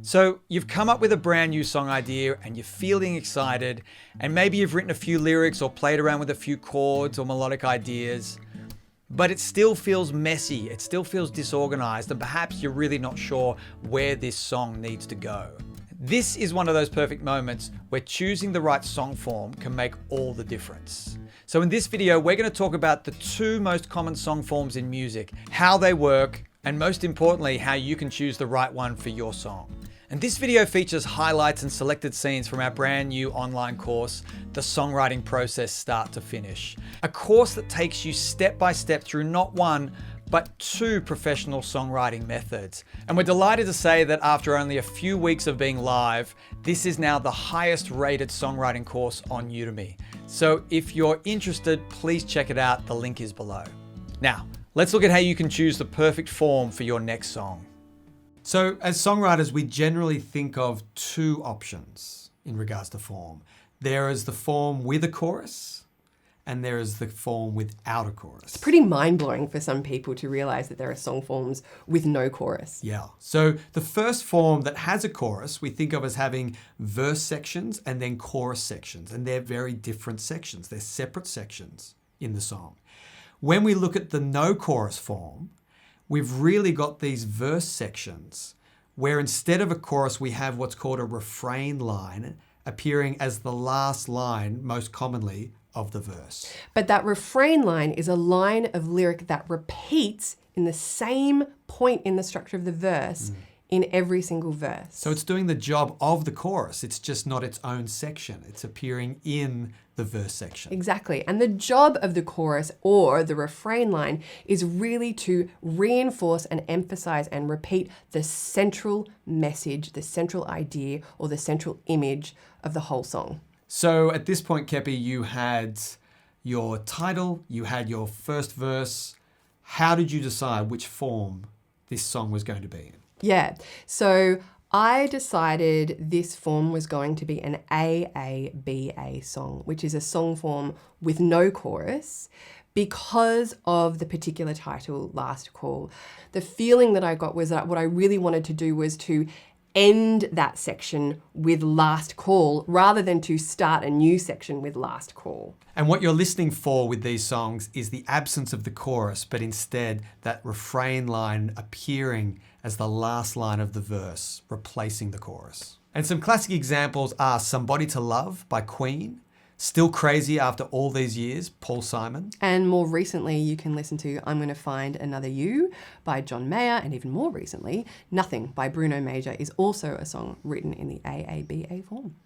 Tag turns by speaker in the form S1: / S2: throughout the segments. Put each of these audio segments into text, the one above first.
S1: So you've come up with a brand new song idea and you're feeling excited, and maybe you've written a few lyrics or played around with a few chords or melodic ideas, but it still feels messy, it still feels disorganized, and perhaps you're really not sure where this song needs to go. This is one of those perfect moments where choosing the right song form can make all the difference. So in this video, we're going to talk about the two most common song forms in music, how they work, and most importantly, how you can choose the right one for your song. And this video features highlights and selected scenes from our brand new online course, The Songwriting Process Start to Finish. A course that takes you step by step through not one, but two professional songwriting methods. And we're delighted to say that after only a few weeks of being live, this is now the highest rated songwriting course on Udemy. So if you're interested, please check it out. The link is below. Now, let's look at how you can choose the perfect form for your next song. So as songwriters, we generally think of two options in regards to form. There is the form with a chorus, and there is the form without a chorus.
S2: It's pretty mind-blowing for some people to realize that there are song forms with no chorus.
S1: Yeah. So the first form that has a chorus, we think of as having verse sections and then chorus sections, and they're very different sections. They're separate sections in the song. When we look at the no chorus form, we've really got these verse sections where instead of a chorus, we have what's called a refrain line appearing as the last line, most commonly, of the verse.
S2: But that refrain line is a line of lyric that repeats in the same point in the structure of the verse in every single verse.
S1: So it's doing the job of the chorus. It's just not its own section. It's appearing in the verse section.
S2: Exactly. And the job of the chorus or the refrain line is really to reinforce and emphasize and repeat the central message, the central idea, or the central image of the whole song.
S1: So at this point, Keppie, you had your title, you had your first verse. How did you decide which form this song was going to be in?
S2: Yeah, so I decided this form was going to be an AABA song, which is a song form with no chorus because of the particular title, Last Call. The feeling that I got was that what I really wanted to do was to end that section with Last Call rather than to start a new section with Last Call.
S1: And what you're listening for with these songs is the absence of the chorus, but instead that refrain line appearing as the last line of the verse, replacing the chorus. And some classic examples are Somebody to Love by Queen, Still Crazy After All These Years, Paul Simon.
S2: And more recently, you can listen to I'm Gonna Find Another You by John Mayer, and even more recently, Nothing by Bruno Major is also a song written in the AABA form.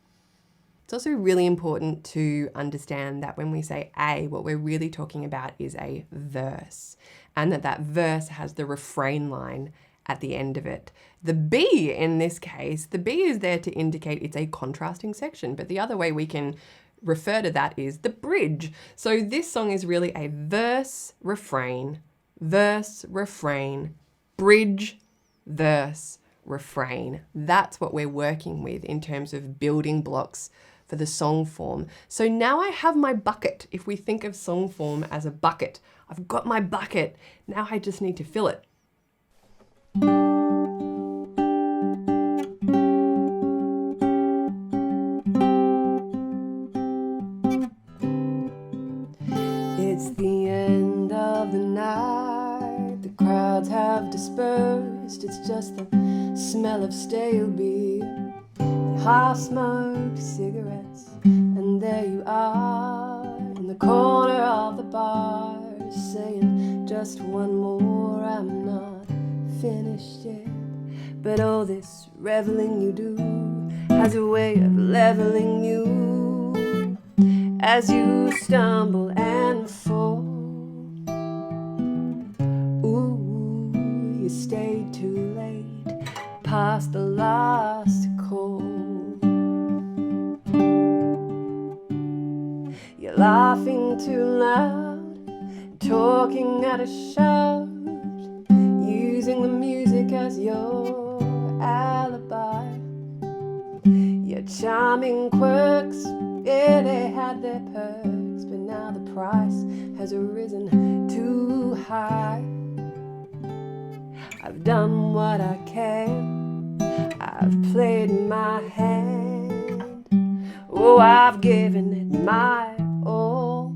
S2: It's also really important to understand that when we say A, what we're really talking about is a verse, and that verse has the refrain line at the end of it. The B in this case, the B is there to indicate it's a contrasting section, but the other way we can refer to that is the bridge. So this song is really a verse, refrain, bridge, verse, refrain. That's what we're working with in terms of building blocks for the song form. So now I have my bucket. If we think of song form as a bucket, I've got my bucket. Now I just need to fill it. It's the end of the night, the crowds have dispersed, it's just the smell of stale beer and half-smoked cigarettes, and there you are in the corner of the bar, saying just one more, I'm not finished yet. But all this reveling you do has a way of leveling you as you stumble and fall. Ooh, you stayed too late, past the last call. You're laughing too loud, talking at a shout, using the music as your alibi. Your charming quirks, yeah, they had their perks, but now the price has risen too high. I've done what I can, I I've played my hand. Oh, I've given it my all.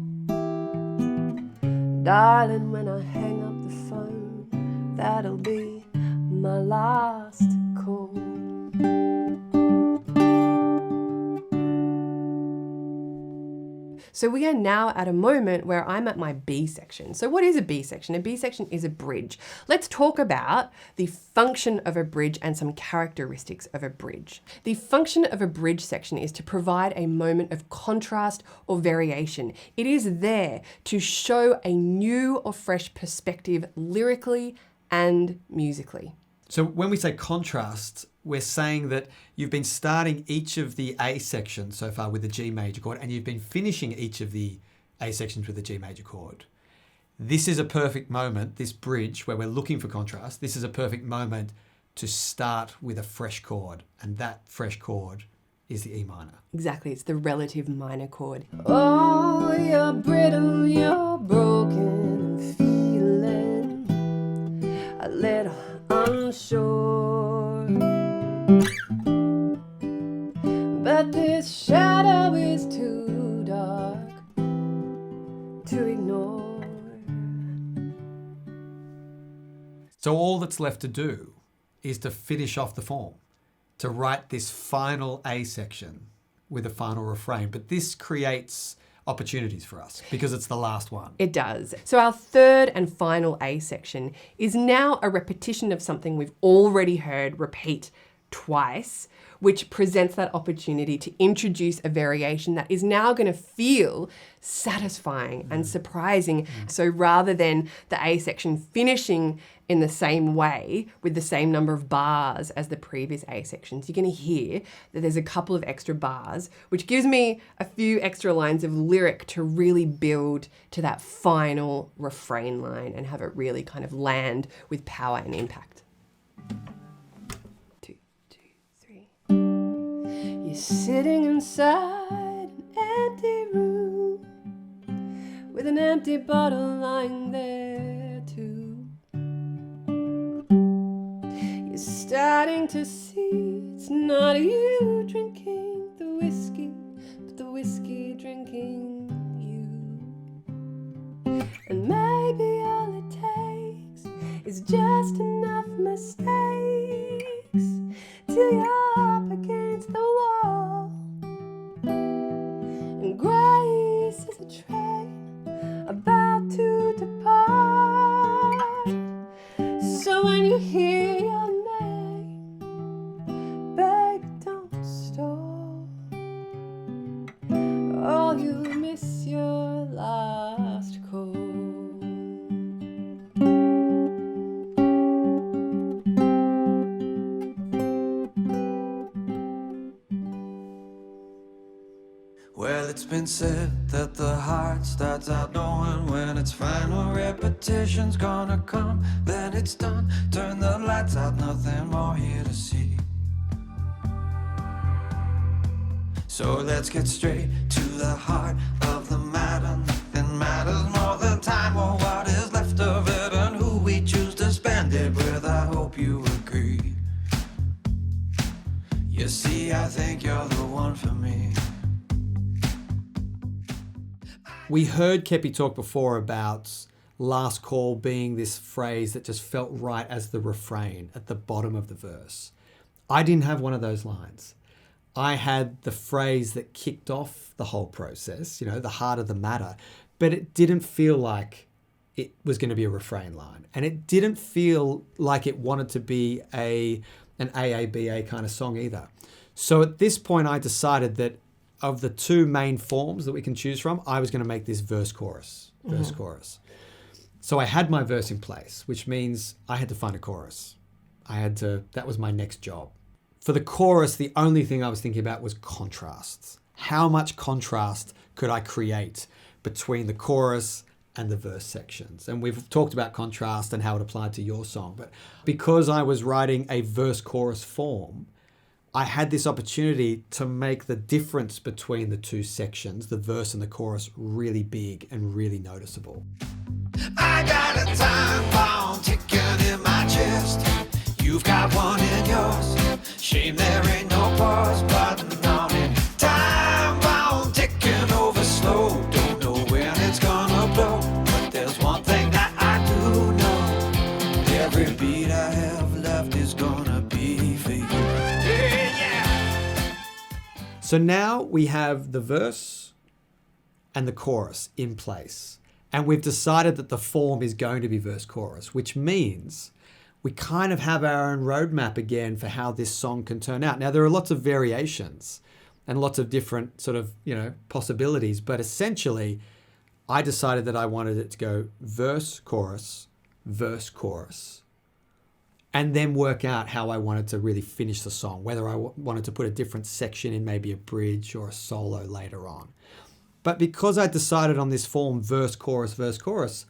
S2: Darling, when I hang up the phone, that'll be my last call. So we are now at a moment where I'm at my B section. So what is a B section? A B section is a bridge. Let's talk about the function of a bridge and some characteristics of a bridge. The function of a bridge section is to provide a moment of contrast or variation. It is there to show a new or fresh perspective lyrically and musically.
S1: So when we say contrast, we're saying that you've been starting each of the A sections so far with the G major chord, and you've been finishing each of the A sections with the G major chord. This is a perfect moment, this bridge where we're looking for contrast, this is a perfect moment to start with a fresh chord, and that fresh chord is the E minor.
S2: Exactly, it's the relative minor chord. Oh, you're brittle, you're broken and feeling a little unsure, but this shadow is too dark to ignore.
S1: So all that's left to do is to finish off the form, to write this final A section with a final refrain. But this creates opportunities for us because it's the last one.
S2: It does. So our third and final A section is now a repetition of something we've already heard repeat twice, which presents that opportunity to introduce a variation that is now going to feel satisfying and surprising. So rather than the A section finishing in the same way with the same number of bars as the previous A sections, you're going to hear that there's a couple of extra bars, which gives me a few extra lines of lyric to really build to that final refrain line and have it really kind of land with power and impact. 2, 2, 3. You're sitting inside an empty room with an empty bottle lying there too. You're starting to see it's not you drinking the whiskey, but the whiskey drinking you. And maybe all it takes is just enough mistakes till you're up against the wall. And grace is a train about to depart. So when you hear your name, baby, don't stop. Oh, you miss your last call.
S3: Well, it's been said that the heart starts out knowing when its final repetition's gonna come. Then it's done, turn the lights out, nothing more here to see. So let's get straight to the heart of the matter. Nothing matters more than time or what is left of it and who we choose to spend it with. I hope you agree. You see, I think you're the one for me.
S1: We heard Keppie talk before about last call being this phrase that just felt right as the refrain at the bottom of the verse. I didn't have one of those lines. I had the phrase that kicked off the whole process, the heart of the matter, but it didn't feel like it was going to be a refrain line. And it didn't feel like it wanted to be an AABA kind of song either. So at this point, I decided that of the two main forms that we can choose from, I was going to make this verse-chorus. So I had my verse in place, which means I had to find a chorus. That was my next job. For the chorus, the only thing I was thinking about was contrasts. How much contrast could I create between the chorus and the verse sections? And we've talked about contrast and how it applied to your song, but because I was writing a verse-chorus form, I had this opportunity to make the difference between the two sections, the verse and the chorus, really big and really noticeable.
S3: I got a time bomb ticking in my chest. You You've got one in yours. Shame there ain't no pause button on it. Time bomb ticking over slow. Don't know when it's gonna blow, but there's one thing that I do know. Every beat I have left is gonna be for you. Yeah.
S4: So now we have the verse and the chorus in place. And we've decided that the form is going to be verse-chorus, which means we kind of have our own roadmap again for how this song can turn out. Now, there are lots of variations and lots of different sort of, possibilities, but essentially, I decided that I wanted it to go verse-chorus, verse-chorus, and then work out how I wanted to really finish the song, whether I wanted to put a different section in, maybe a bridge or a solo later on. But because I decided on this form, verse, chorus,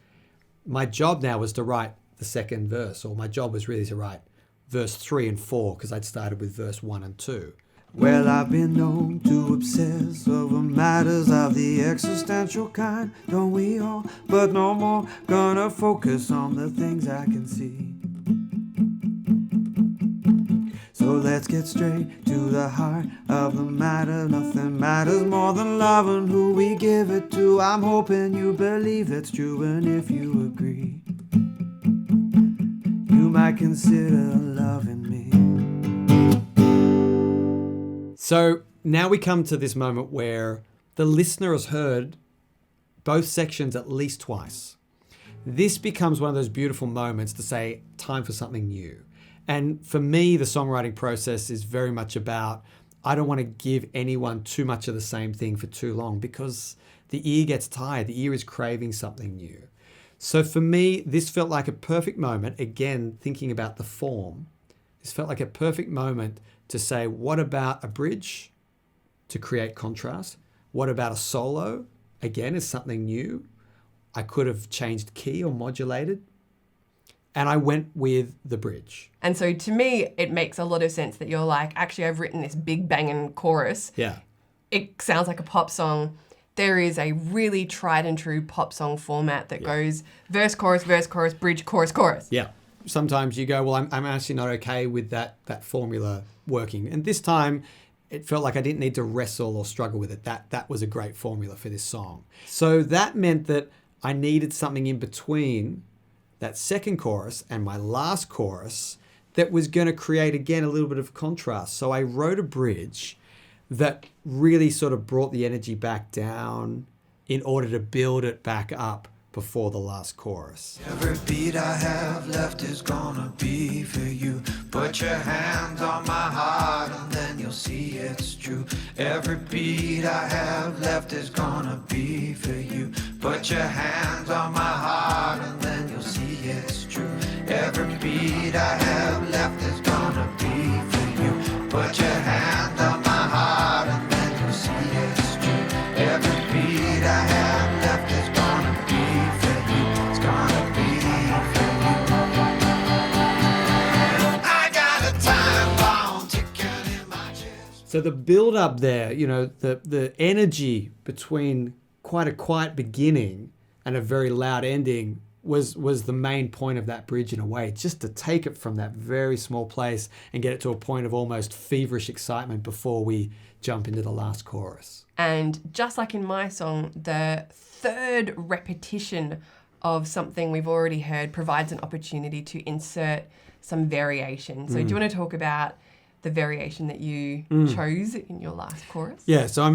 S4: my job now was to write the second verse, or my job was really to write verse 3 and 4, because I'd started with verse 1 and 2.
S3: Well, I've been known to obsess over matters of the existential kind, don't we all? But no more, gonna focus on the things I can see. So let's get straight to the heart of the matter. Nothing matters more than loving who we give it to. I'm hoping you believe that's true, and if you agree, you might consider loving me.
S4: So now we come to this moment where the listener has heard both sections at least twice. This becomes one of those beautiful moments to say, time for something new. And for me, the songwriting process is very much about, I don't want to give anyone too much of the same thing for too long, because the ear gets tired. The ear is craving something new. So for me, this felt like a perfect moment. Again, thinking about the form, this felt like a perfect moment to say, what about a bridge to create contrast? What about a solo? Again, is something new. I could have changed key or modulated. And I went with the bridge.
S2: And so to me, it makes a lot of sense that you're like, actually, I've written this big banging chorus.
S4: Yeah.
S2: It sounds like a pop song. There is a really tried and true pop song format that goes verse, chorus, bridge, chorus, chorus.
S4: Yeah. Sometimes you go, well, I'm actually not okay with that formula working. And this time, it felt like I didn't need to wrestle or struggle with it. That was a great formula for this song. So that meant that I needed something in between that second chorus and my last chorus that was going to create, again, a little bit of contrast. So I wrote a bridge that really sort of brought the energy back down in order to build it back up before the last chorus.
S3: Every beat I have left is gonna be for you. Put your hands on my heart and then you'll see it's true. Every beat I have left is gonna be for you. Put your hands on my heart and then you'll see it's true. Every beat I have left is gonna be for you. Put your hands on my heart and then you'll see it's true. Every beat I have left is gonna be for you. It's gonna be for you. I got a time bomb ticking in my chest.
S4: So the build up there, the energy between quite a quiet beginning and a very loud ending was the main point of that bridge in a way, just to take it from that very small place and get it to a point of almost feverish excitement before we jump into the last chorus.
S2: And just like in my song, the third repetition of something we've already heard provides an opportunity to insert some variation. So do you want to talk about the variation that you chose in your last chorus?
S4: Yeah, so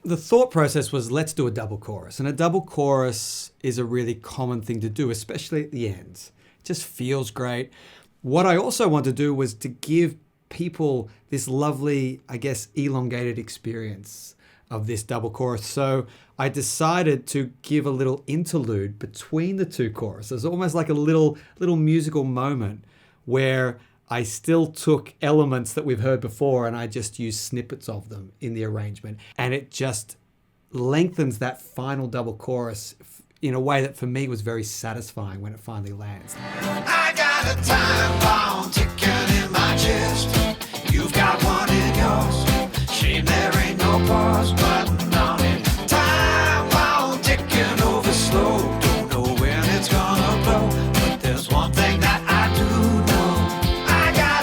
S4: the thought process was, let's do a double chorus. And a double chorus is a really common thing to do, especially at the end. It just feels great. What I also want to do was to give people this lovely, elongated experience of this double chorus. So I decided to give a little interlude between the two choruses, almost like a little musical moment where I still took elements that we've heard before and I just used snippets of them in the arrangement. And it just lengthens that final double chorus in a way that for me was very satisfying when it finally lands.
S3: I got a time bomb ticking in my chest. You've got one in yours. Shame there ain't no pause button on it. Time bomb ticking over slow. Don't know when it's gonna blow, but there's one thing that I do know. I got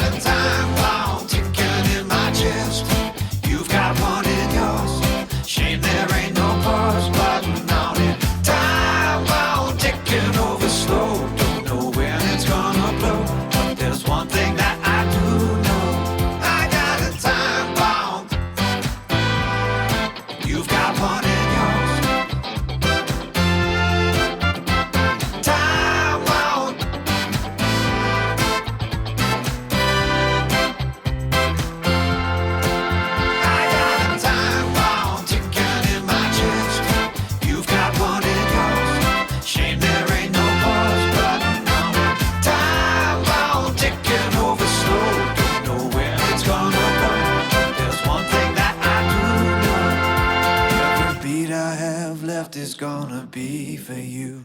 S3: best is gonna be for you.